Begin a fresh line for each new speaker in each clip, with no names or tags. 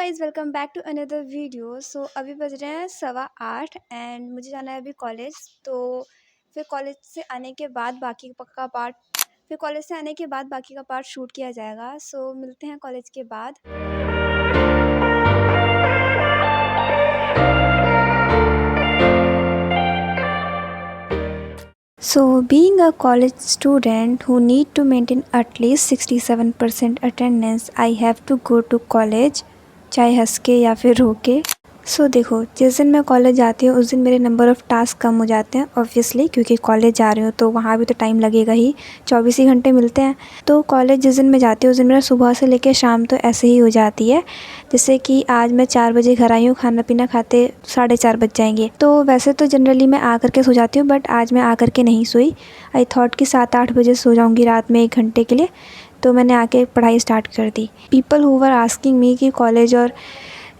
Guys, welcome back to another video. अभी बज रहे हैं 8:15 एंड मुझे जाना है अभी कॉलेज। तो फिर कॉलेज से आने के बाद बाकी का पार्ट शूट किया जाएगा। मिलते हैं कॉलेज के बाद। Being a college student who need to maintain at least 67% attendance, I have to go to college, चाहे हंस के या फिर रो के। देखो, जिस दिन मैं कॉलेज जाती हूँ उस दिन मेरे नंबर ऑफ़ टास्क कम हो जाते हैं ऑब्वियसली, क्योंकि कॉलेज जा रही हूँ तो वहाँ भी तो टाइम लगेगा ही। 24 ही घंटे मिलते हैं। तो कॉलेज जिस दिन मैं जाती हूँ उस दिन मेरा सुबह से लेकर शाम तो ऐसे ही हो जाती है। जैसे कि आज मैं 4 बजे घर आई हूँ, खाना पीना खाते 4:30 बज जाएंगे। तो वैसे तो जनरली मैं आ कर के सो जाती हूँ, बट आज मैं आ कर के नहीं सोई। आई थॉट कि 7-8 बजे सो जाऊँगी रात में 1 घंटे के लिए। तो मैंने आके पढ़ाई स्टार्ट कर दी। People who were asking me कि कॉलेज और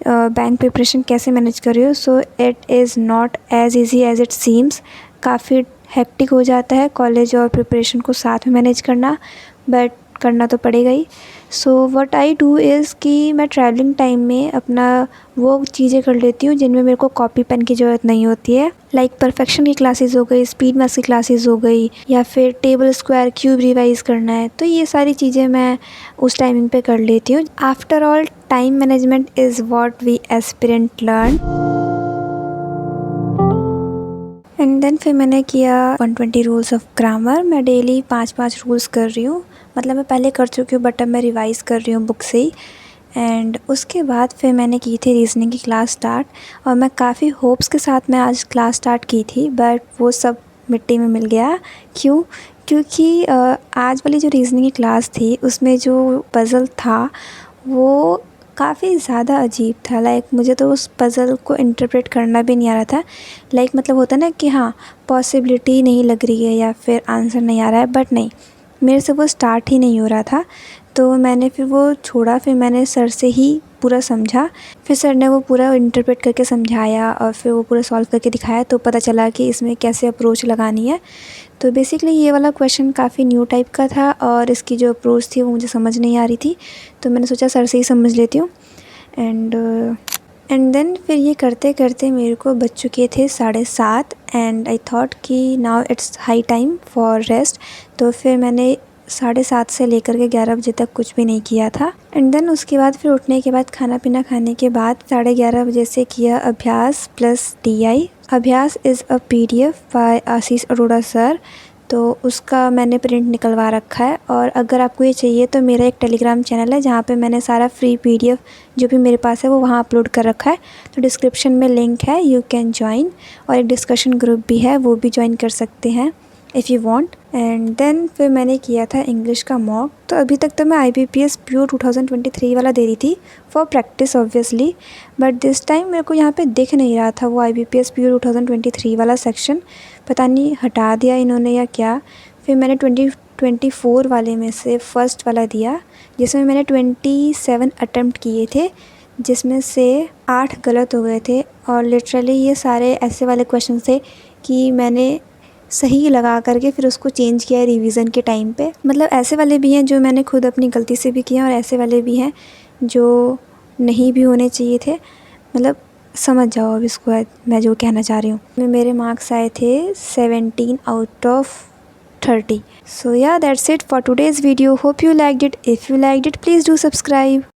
बैंक प्रिपरेशन कैसे मैनेज कर रही हो, so it is not as easy as it seems. काफ़ी हेक्टिक हो जाता है कॉलेज और प्रिपरेशन को साथ में मैनेज करना, बट करना तो पड़ेगा ही। व्हाट आई डू इज़ कि मैं ट्रैवलिंग टाइम में अपना वो चीज़ें कर लेती हूँ जिनमें मेरे को कॉपी पेन की ज़रूरत नहीं होती है। लाइक परफेक्शन की क्लासेस हो गई, स्पीड मैथ्स की क्लासेस हो गई, या फिर टेबल स्क्वायर क्यूब रिवाइज़ करना है, तो ये सारी चीज़ें मैं उस टाइमिंग पे कर लेती हूँ। After all, time management is what we aspirant learn. And then फिर मैंने किया 120 रूल्स ऑफ ग्रामर। मैं डेली 5-5 रूल्स कर रही हूँ, मतलब मैं पहले कर चुकी हूँ बट अब मैं रिवाइज़ कर रही हूँ बुक से ही। एंड उसके बाद फिर मैंने की थी रीजनिंग की क्लास स्टार्ट, और मैं काफ़ी होप्स के साथ मैं आज क्लास स्टार्ट की थी, बट वो सब मिट्टी में मिल गया। क्यों? क्योंकि आज वाली जो रीजनिंग की क्लास थी उसमें जो पज़ल था वो काफ़ी ज़्यादा अजीब था। लाइक मुझे तो उस पज़ल को इंटरप्रेट करना भी नहीं आ रहा था। लाइक मतलब होता ना कि हाँ, पॉसिबिलिटी नहीं लग रही है या फिर आंसर नहीं आ रहा है, बट नहीं, मेरे से वो स्टार्ट ही नहीं हो रहा था। तो मैंने फिर वो छोड़ा। फिर मैंने सर से ही पूरा समझा। फिर सर ने वो पूरा इंटरप्रेट करके समझाया और फिर वो पूरा सॉल्व करके दिखाया, तो पता चला कि इसमें कैसे अप्रोच लगानी है। तो बेसिकली ये वाला क्वेश्चन काफ़ी न्यू टाइप का था और इसकी जो अप्रोच थी वो मुझे समझ नहीं आ रही थी, तो मैंने सोचा सर से ही समझ लेती हूँ। एंड देन फिर ये करते करते मेरे को बज चुके थे 7:30 एंड आई थॉट कि now it's high time for rest. तो फिर मैंने 7:30 से लेकर के 11 बजे तक कुछ भी नहीं किया था। एंड देन उसके बाद फिर उठने के बाद खाना पीना खाने के बाद 11:30 बजे से किया Abhyas plus DI। Abhyas is a PDF by Ashish Arora sir, तो उसका मैंने प्रिंट निकलवा रखा है। और अगर आपको ये चाहिए तो मेरा एक टेलीग्राम चैनल है जहाँ पे मैंने सारा फ्री PDF जो भी मेरे पास है वो वहाँ अपलोड कर रखा है। तो डिस्क्रिप्शन में लिंक है, यू कैन ज्वाइन। और एक डिस्कशन ग्रुप भी है, वो भी ज्वाइन कर सकते हैं if you want. And then फिर मैंने किया था इंग्लिश का मॉक। तो अभी तक तो मैं IBPS प्योर 2023 वाला दे रही थी for practice obviously, but this time मेरे को यहाँ पे दिख नहीं रहा था वो IBPS प्योर 2023 वाला सेक्शन। पता नहीं हटा दिया इन्होंने या क्या। फिर मैंने 2024 वाले में से फर्स्ट वाला दिया, जिसमें मैंने 27 अटैम्प्ट किए थे, जिसमें से 8 गलत हो गए थे। और लिटरली ये सारे ऐसे वाले क्वेश्चन थे कि मैंने सही लगा करके फिर उसको चेंज किया है रिवीजन के टाइम पे। मतलब ऐसे वाले भी हैं जो मैंने खुद अपनी गलती से भी किए और ऐसे वाले भी हैं जो नहीं भी होने चाहिए थे। मतलब समझ जाओ अब इसको मैं जो कहना चाह रही हूँ। मेरे मार्क्स आए थे 17 आउट ऑफ 30। सो या that's it for today's video. Hope you liked it. If you liked it please do subscribe.